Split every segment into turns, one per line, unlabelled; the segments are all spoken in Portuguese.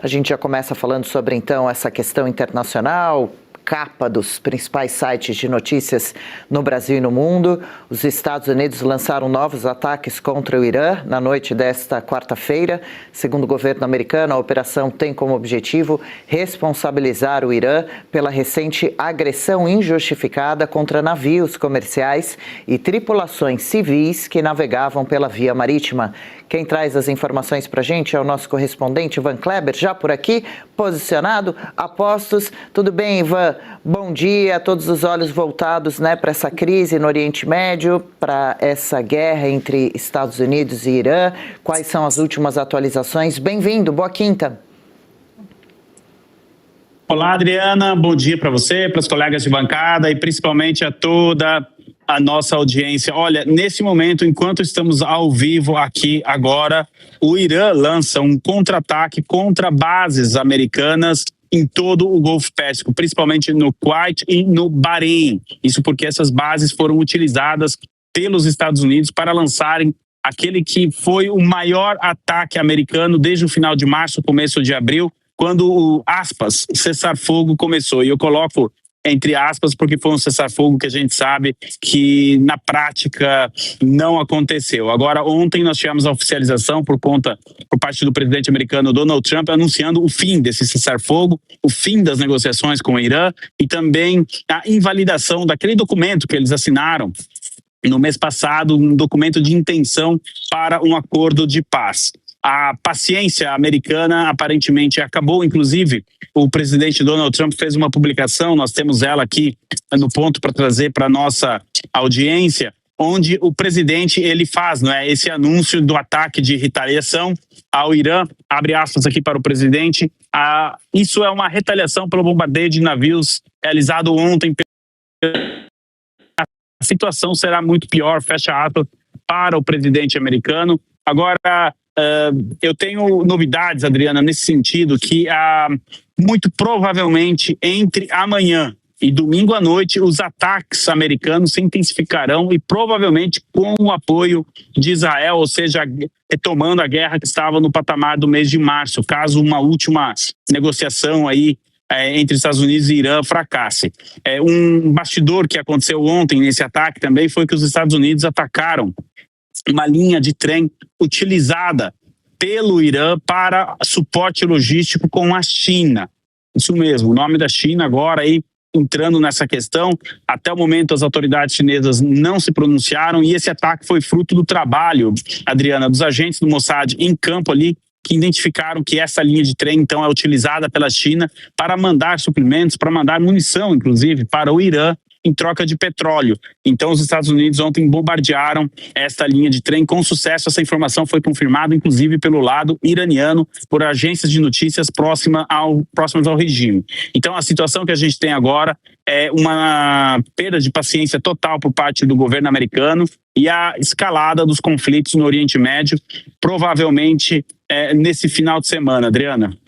A gente já começa falando sobre, então, essa questão internacional, capa dos principais sites de notícias no Brasil e no mundo. Os Estados Unidos lançaram novos ataques contra o Irã na noite desta quarta-feira. Segundo o governo americano, a operação tem como objetivo responsabilizar o Irã pela recente agressão injustificada contra navios comerciais e tripulações civis que navegavam pela via marítima. Quem traz as informações para a gente é o nosso correspondente Ivan Kleber, já por aqui, posicionado, a postos. Tudo bem, Ivan? Bom dia, todos os olhos voltados, para essa crise no Oriente Médio, para essa guerra entre Estados Unidos e Irã. Quais são as últimas atualizações? Bem-vindo, boa quinta.
Olá, Adriana, bom dia para você, para os colegas de bancada e principalmente a toda a nossa audiência. Olha, nesse momento, enquanto estamos ao vivo aqui agora, o Irã lança um contra-ataque contra bases americanas em todo o Golfo Pérsico, principalmente no Kuwait e no Bahrein. Isso porque essas bases foram utilizadas pelos Estados Unidos para lançarem aquele que foi o maior ataque americano desde o final de março, começo de abril, quando o, aspas, cessar-fogo começou. E eu coloco entre aspas, porque foi um cessar-fogo que a gente sabe que na prática não aconteceu. Agora, ontem nós tivemos a oficialização por parte do presidente americano Donald Trump anunciando o fim desse cessar-fogo, o fim das negociações com o Irã e também a invalidação daquele documento que eles assinaram no mês passado, um documento de intenção para um acordo de paz. A paciência americana aparentemente acabou, inclusive o presidente Donald Trump fez uma publicação, nós temos ela aqui no ponto para trazer para a nossa audiência, onde o presidente ele faz esse anúncio do ataque de retaliação ao Irã, abre aspas aqui para o presidente, isso é uma retaliação pelo bombardeio de navios realizado ontem. A situação será muito pior, fecha aspas, para o presidente americano. Agora, eu tenho novidades, Adriana, nesse sentido, que muito provavelmente entre amanhã e domingo à noite os ataques americanos se intensificarão e provavelmente com o apoio de Israel, ou seja, retomando a guerra que estava no patamar do mês de março, caso uma última negociação aí entre Estados Unidos e Irã fracasse. Um bastidor que aconteceu ontem nesse ataque também foi que os Estados Unidos atacaram uma linha de trem utilizada pelo Irã para suporte logístico com a China. Isso mesmo, o nome da China agora aí entrando nessa questão. Até o momento as autoridades chinesas não se pronunciaram e esse ataque foi fruto do trabalho, Adriana, dos agentes do Mossad em campo ali, que identificaram que essa linha de trem, então, é utilizada pela China para mandar suprimentos, para mandar munição, inclusive, para o Irã, em troca de petróleo. Então, os Estados Unidos ontem bombardearam esta linha de trem com sucesso. Essa informação foi confirmada, inclusive, pelo lado iraniano, por agências de notícias próximas ao regime. Então, a situação que a gente tem agora é uma perda de paciência total por parte do governo americano e a escalada dos conflitos no Oriente Médio, provavelmente nesse final de semana, Adriana.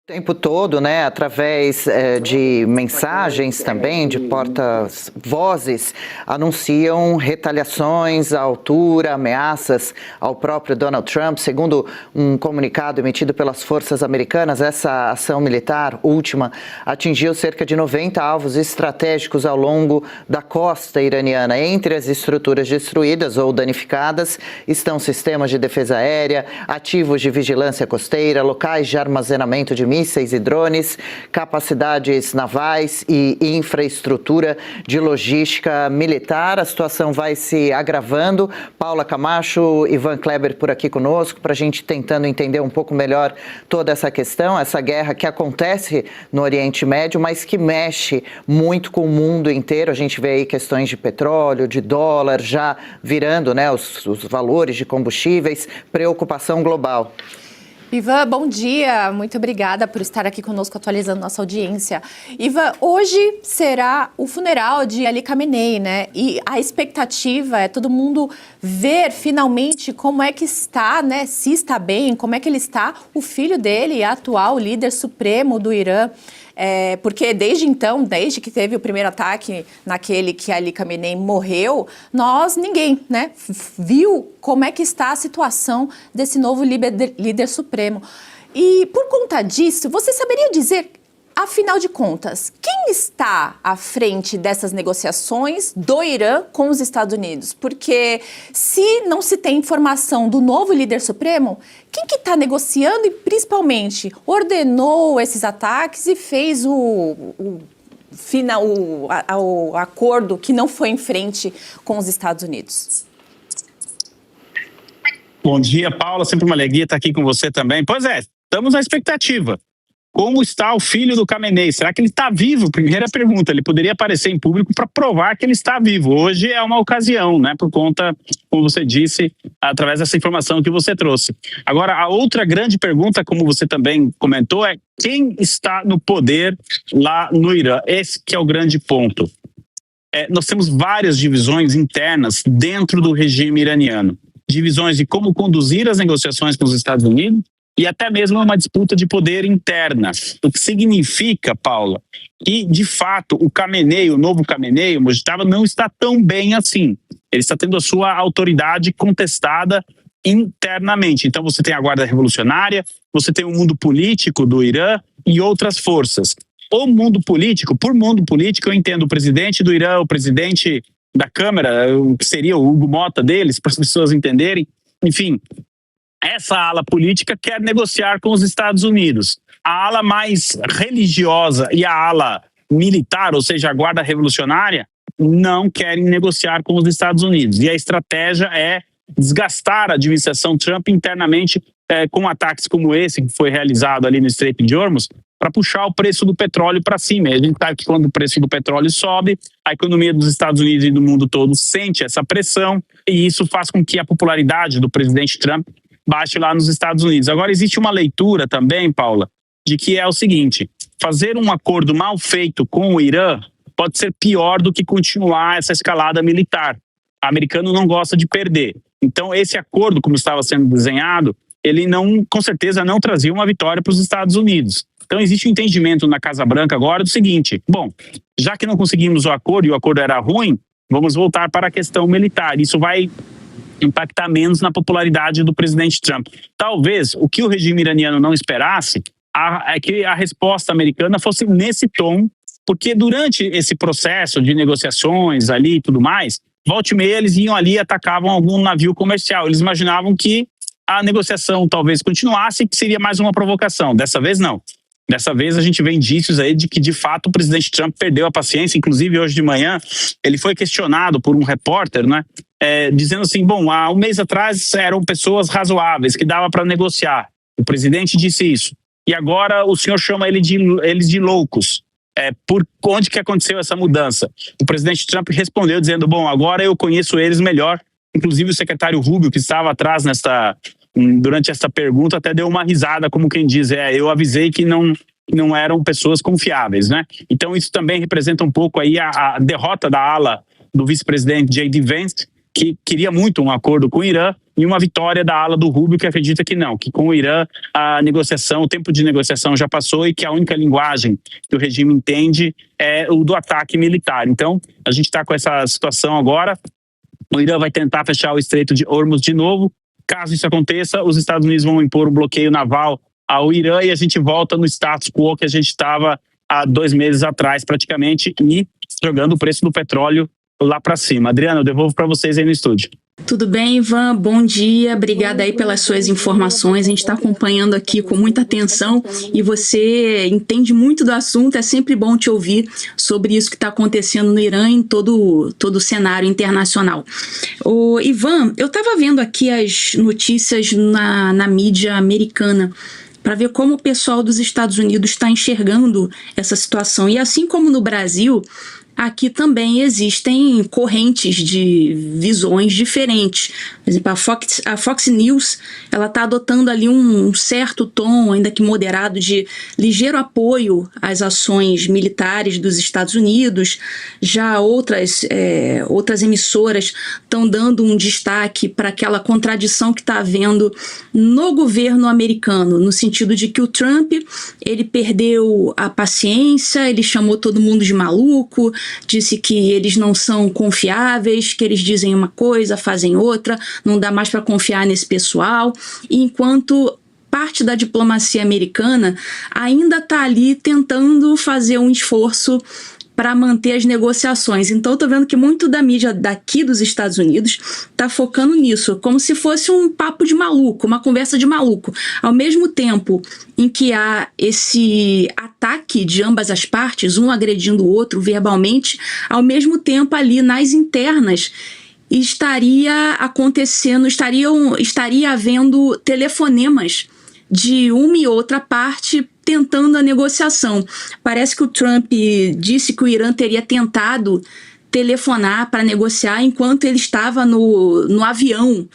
O tempo todo, através de mensagens também, de porta-vozes, anunciam retaliações à altura, ameaças ao próprio Donald Trump. Segundo um comunicado emitido pelas forças americanas, essa ação militar última atingiu cerca de 90 alvos estratégicos ao longo da costa iraniana. Entre as estruturas destruídas ou danificadas estão sistemas de defesa aérea, ativos de vigilância costeira, locais de armazenamento de mísseis e drones, capacidades navais e infraestrutura de logística militar. A situação vai se agravando. Paula Camacho, Ivan Kleber por aqui conosco, para a gente tentando entender um pouco melhor toda essa questão, essa guerra que acontece no Oriente Médio, mas que mexe muito com o mundo inteiro. A gente vê aí questões de petróleo, de dólar, já virando os valores de combustíveis, preocupação global.
Ivan, bom dia. Muito obrigada por estar aqui conosco atualizando nossa audiência. Ivan, hoje será o funeral de Ali Khamenei, E a expectativa é todo mundo ver finalmente como é que está, se está bem, como é que ele está, o filho dele, atual líder supremo do Irã. Porque desde então, desde que teve o primeiro ataque naquele que Ali Khamenei morreu, ninguém viu como é que está a situação desse novo líder supremo. E por conta disso, você saberia dizer, afinal de contas, quem está à frente dessas negociações do Irã com os Estados Unidos? Porque se não se tem informação do novo líder supremo, quem que está negociando e principalmente ordenou esses ataques e fez o acordo que não foi em frente com os Estados Unidos?
Bom dia, Paula. Sempre uma alegria estar aqui com você também. Pois é, estamos na expectativa. Como está o filho do Khamenei? Será que ele está vivo? Primeira pergunta. Ele poderia aparecer em público para provar que ele está vivo. Hoje é uma ocasião, né? Por conta, como você disse, através dessa informação que você trouxe. Agora, a outra grande pergunta, como você também comentou, é quem está no poder lá no Irã? Esse que é o grande ponto. Nós temos várias divisões internas dentro do regime iraniano. Divisões de como conduzir as negociações com os Estados Unidos, e até mesmo uma disputa de poder interna. O que significa, Paula, que, de fato, o Khamenei, o novo Khamenei, o Mojtaba, não está tão bem assim. Ele está tendo a sua autoridade contestada internamente. Então você tem a Guarda Revolucionária, você tem o mundo político do Irã e outras forças. O mundo político, por mundo político, eu entendo o presidente do Irã, o presidente da Câmara, o que seria o Hugo Mota deles, para as pessoas entenderem. Enfim, essa ala política quer negociar com os Estados Unidos. A ala mais religiosa e a ala militar, ou seja, a Guarda Revolucionária, não querem negociar com os Estados Unidos. E a estratégia é desgastar a administração Trump internamente com ataques como esse que foi realizado ali no Estreito de Hormuz, para puxar o preço do petróleo para cima. E a gente sabe que quando o preço do petróleo sobe, a economia dos Estados Unidos e do mundo todo sente essa pressão, e isso faz com que a popularidade do presidente Trump baixe lá nos Estados Unidos. Agora, existe uma leitura também, Paula, de que é o seguinte: fazer um acordo mal feito com o Irã pode ser pior do que continuar essa escalada militar. O americano não gosta de perder. Então, esse acordo, como estava sendo desenhado, ele não, com certeza, não trazia uma vitória para os Estados Unidos. Então, existe um entendimento na Casa Branca agora do seguinte: bom, já que não conseguimos o acordo e o acordo era ruim, vamos voltar para a questão militar. Isso vai impactar menos na popularidade do presidente Trump. Talvez o que o regime iraniano não esperasse é que a resposta americana fosse nesse tom, porque durante esse processo de negociações ali e tudo mais, volta e meia eles iam ali e atacavam algum navio comercial. Eles imaginavam que a negociação talvez continuasse e que seria mais uma provocação. Dessa vez não. Dessa vez a gente vê indícios aí de que, de fato, o presidente Trump perdeu a paciência. Inclusive, hoje de manhã, ele foi questionado por um repórter, né, dizendo assim, bom, há um mês atrás eram pessoas razoáveis, que dava para negociar. O presidente disse isso. E agora o senhor chama eles de loucos. Por onde que aconteceu essa mudança? O presidente Trump respondeu dizendo, bom, agora eu conheço eles melhor. Inclusive o secretário Rubio, que estava atrás durante esta pergunta, até deu uma risada, como quem diz, eu avisei que não eram pessoas confiáveis, né? Então isso também representa um pouco aí a derrota da ala do vice-presidente J.D. Vance, que queria muito um acordo com o Irã, e uma vitória da ala do Rubio, que acredita que não, que com o Irã a negociação, o tempo de negociação já passou e que a única linguagem que o regime entende é o do ataque militar. Então a gente está com essa situação agora. O Irã vai tentar fechar o Estreito de Hormuz de novo. Caso isso aconteça, os Estados Unidos vão impor um bloqueio naval ao Irã e a gente volta no status quo que a gente estava há 2 meses atrás, praticamente, e jogando o preço do petróleo lá para cima. Adriana, eu devolvo para vocês aí no estúdio.
Tudo bem, Ivan? Bom dia. Obrigada aí pelas suas informações. A gente está acompanhando aqui com muita atenção e você entende muito do assunto. É sempre bom te ouvir sobre isso que está acontecendo no Irã e em todo o cenário internacional. Ivan, eu estava vendo aqui as notícias na mídia americana para ver como o pessoal dos Estados Unidos está enxergando essa situação. E assim como no Brasil, aqui também existem correntes de visões diferentes. Por exemplo, a Fox News está adotando ali um certo tom, ainda que moderado, de ligeiro apoio às ações militares dos Estados Unidos. Já outras emissoras estão dando um destaque para aquela contradição que está havendo no governo americano, no sentido de que o Trump ele perdeu a paciência, ele chamou todo mundo de maluco, disse que eles não são confiáveis, que eles dizem uma coisa, fazem outra, não dá mais para confiar nesse pessoal. E enquanto parte da diplomacia americana ainda está ali tentando fazer um esforço para manter as negociações. Então, eu estou vendo que muito da mídia daqui dos Estados Unidos está focando nisso, como se fosse um papo de maluco, uma conversa de maluco. Ao mesmo tempo em que há esse ataque de ambas as partes, um agredindo o outro verbalmente, ao mesmo tempo ali nas internas estaria acontecendo, estaria havendo telefonemas de uma e outra parte tentando a negociação. Parece que o Trump disse que o Irã teria tentado telefonar para negociar enquanto ele estava no avião.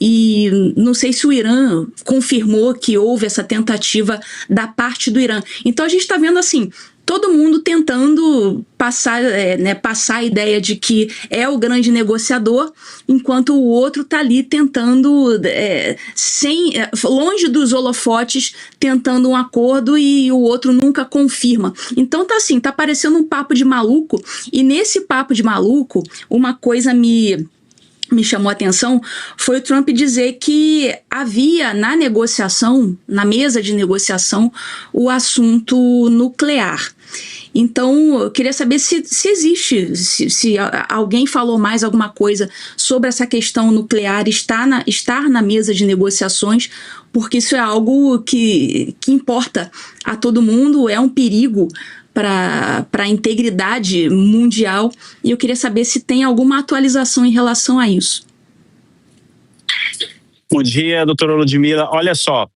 E não sei se o Irã confirmou que houve essa tentativa da parte do Irã. Então a gente está vendo assim, todo mundo tentando passar a ideia de que é o grande negociador, enquanto o outro está ali tentando, longe dos holofotes, tentando um acordo e o outro nunca confirma. Então tá assim, tá parecendo um papo de maluco, e nesse papo de maluco, uma coisa me chamou a atenção foi o Trump dizer que havia na negociação, na mesa de negociação, o assunto nuclear. Então, eu queria saber se existe, se alguém falou mais alguma coisa sobre essa questão nuclear estar na mesa de negociações, porque isso é algo que importa a todo mundo, é um perigo para a integridade mundial, e eu queria saber se tem alguma atualização em relação a isso.
Bom dia, doutora Ludmila. Olha só,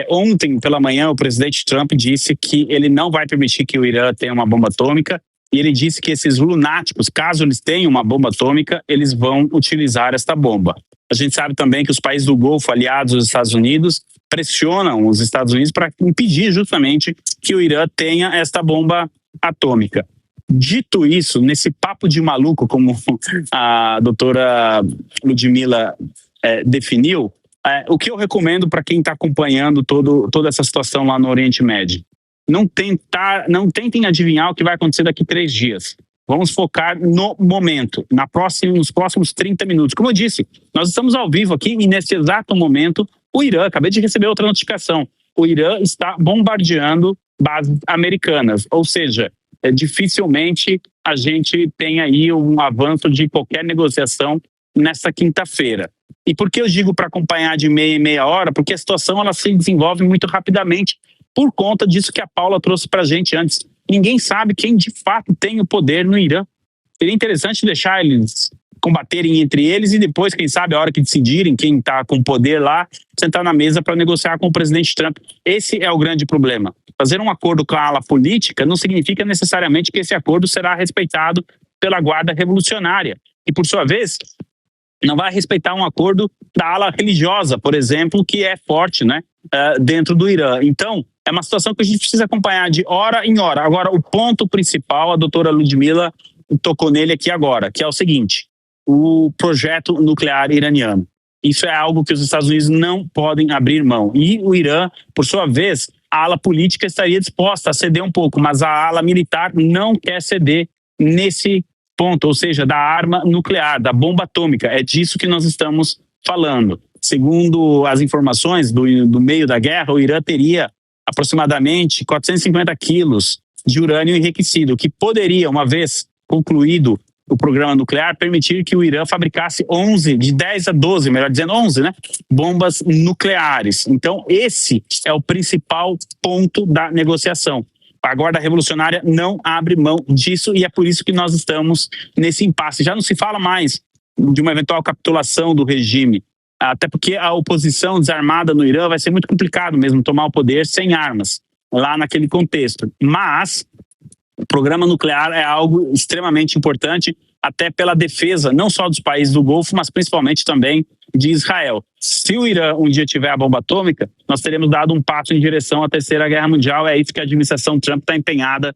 ontem pela manhã o presidente Trump disse que ele não vai permitir que o Irã tenha uma bomba atômica, e ele disse que esses lunáticos, caso eles tenham uma bomba atômica, eles vão utilizar esta bomba. A gente sabe também que os países do Golfo, aliados aos Estados Unidos, pressionam os Estados Unidos para impedir justamente que o Irã tenha esta bomba atômica. Dito isso, nesse papo de maluco, como a doutora Ludmila definiu, o que eu recomendo para quem está acompanhando toda essa situação lá no Oriente Médio? Não tentem adivinhar o que vai acontecer daqui 3 dias. Vamos focar no momento, nos próximos 30 minutos. Como eu disse, nós estamos ao vivo aqui e nesse exato momento, o Irã, acabei de receber outra notificação, o Irã está bombardeando bases americanas, ou seja, dificilmente a gente tem aí um avanço de qualquer negociação nesta quinta-feira. E por que eu digo para acompanhar de meia em meia hora? Porque a situação ela se desenvolve muito rapidamente por conta disso que a Paula trouxe para a gente antes. Ninguém sabe quem de fato tem o poder no Irã. Seria interessante deixar eles combaterem entre eles e depois, quem sabe, a hora que decidirem quem está com poder lá, sentar na mesa para negociar com o presidente Trump. Esse é o grande problema. Fazer um acordo com a ala política não significa necessariamente que esse acordo será respeitado pela Guarda Revolucionária. E, por sua vez, não vai respeitar um acordo da ala religiosa, por exemplo, que é forte, né, dentro do Irã. Então, é uma situação que a gente precisa acompanhar de hora em hora. Agora, o ponto principal, a doutora Ludmila tocou nele aqui agora, que é o seguinte: o projeto nuclear iraniano. Isso é algo que os Estados Unidos não podem abrir mão. E o Irã, por sua vez, a ala política estaria disposta a ceder um pouco, mas a ala militar não quer ceder nesse ponto, ou seja, da arma nuclear, da bomba atômica. É disso que nós estamos falando. Segundo as informações do meio da guerra, o Irã teria aproximadamente 450 quilos de urânio enriquecido, que poderia, uma vez concluído o programa nuclear, permitir que o Irã fabricasse 10 a 12, melhor dizendo 11, né, bombas nucleares. Então, esse é o principal ponto da negociação. A Guarda Revolucionária não abre mão disso e é por isso que nós estamos nesse impasse. Já não se fala mais de uma eventual capitulação do regime, até porque a oposição desarmada no Irã vai ser muito complicado mesmo tomar o poder sem armas, lá naquele contexto. Mas o programa nuclear é algo extremamente importante, até pela defesa não só dos países do Golfo, mas principalmente também de Israel. Se o Irã um dia tiver a bomba atômica, nós teremos dado um passo em direção à Terceira Guerra Mundial. É isso que a administração Trump está empenhada